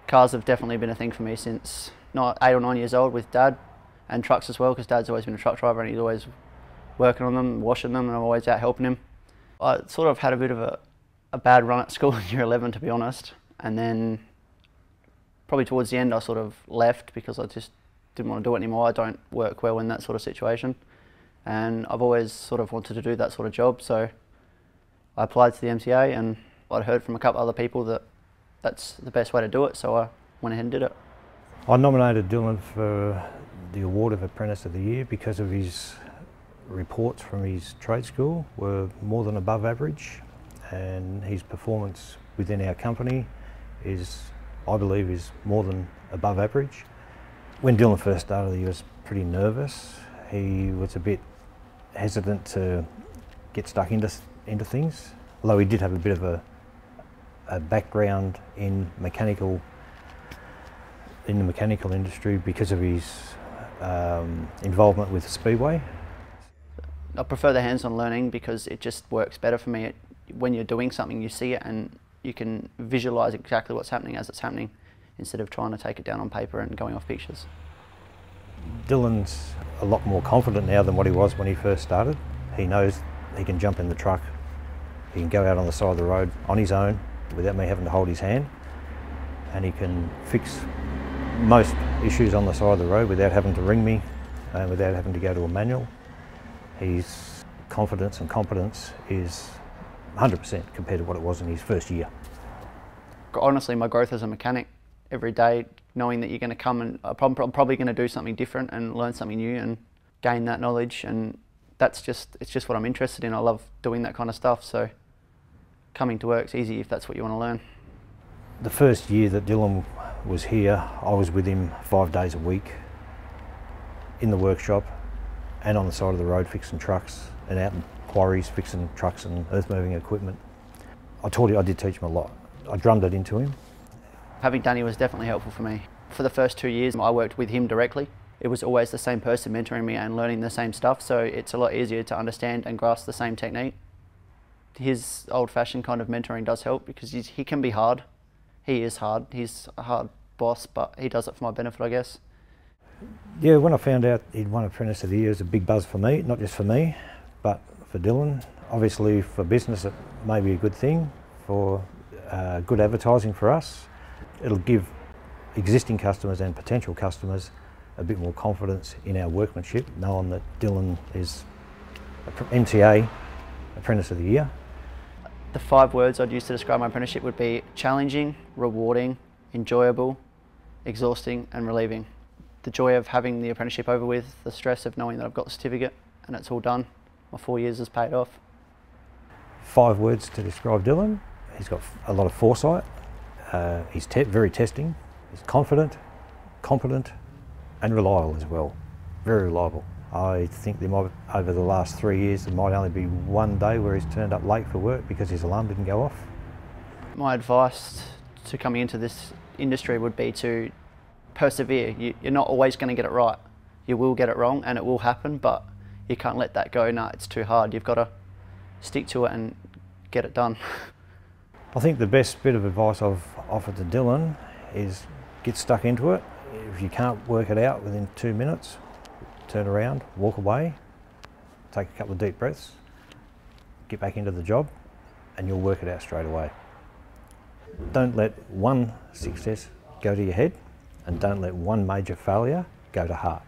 Cars have definitely been a thing for me since 8 or 9 years old with Dad, and trucks as well, because Dad's always been a truck driver and he's always working on them, washing them, and I'm always out helping him. I sort of had a bit of a bad run at school in year 11, to be honest, and then probably towards the end I sort of left because I just didn't want to do it anymore. I don't work well in that sort of situation, and I've always sort of wanted to do that sort of job, so I applied to the MTA, and I'd heard from a couple other people that that's the best way to do it, so I went ahead and did it. I nominated Dylan for the award of Apprentice of the Year because of his reports from his trade school were more than above average, and his performance within our company is, I believe, is more than above average. When Dylan first started, he was pretty nervous. He was a bit hesitant to get stuck into things, although he did have a bit of a background in the mechanical industry because of his involvement with the Speedway. I prefer the hands-on learning because it just works better for me. When you're doing something, you see it and you can visualise exactly what's happening as it's happening, instead of trying to take it down on paper and going off pictures. Dylan's a lot more confident now than what he was when he first started. He knows he can jump in the truck, he can go out on the side of the road on his own without me having to hold his hand, and he can fix most issues on the side of the road without having to ring me and without having to go to a manual. His confidence and competence is 100% compared to what it was in his first year. Honestly, my growth as a mechanic every day, knowing that you're going to come and I'm probably going to do something different and learn something new and gain that knowledge, and it's just what I'm interested in. I love doing that kind of stuff, so coming to work's easy if that's what you want to learn. The first year that Dylan was here, I was with him 5 days a week in the workshop and on the side of the road fixing trucks, and out in quarries fixing trucks and earth moving equipment. I did teach him a lot. I drummed it into him. Having Danny was definitely helpful for me. For the first 2 years I worked with him directly. It was always the same person mentoring me and learning the same stuff, so it's a lot easier to understand and grasp the same technique. His old-fashioned kind of mentoring does help because he can be hard. He is hard. He's a hard boss, but he does it for my benefit, I guess. Yeah, when I found out he'd won Apprentice of the Year, it was a big buzz for me, not just for me, but for Dylan. Obviously for business it may be a good thing, for good advertising for us. It'll give existing customers and potential customers a bit more confidence in our workmanship, knowing that Dylan is MTA Apprentice of the Year. The 5 words I'd use to describe my apprenticeship would be challenging, rewarding, enjoyable, exhausting and relieving. The joy of having the apprenticeship over with, the stress of knowing that I've got the certificate and it's all done. My 4 years has paid off. 5 words to describe Dylan. He's got a lot of foresight, he's very testing, he's confident, competent and reliable as well. Very reliable. I think over the last 3 years there might only be one day where he's turned up late for work because his alarm didn't go off. My advice to coming into this industry would be to persevere. You're not always going to get it right. You will get it wrong and it will happen, but you can't let that go. No, it's too hard. You've got to stick to it and get it done. I think the best bit of advice I've offered to Dylan is get stuck into it. If you can't work it out within 2 minutes, turn around, walk away, take a couple of deep breaths, get back into the job, and you'll work it out straight away. Don't let one success go to your head, and don't let one major failure go to heart.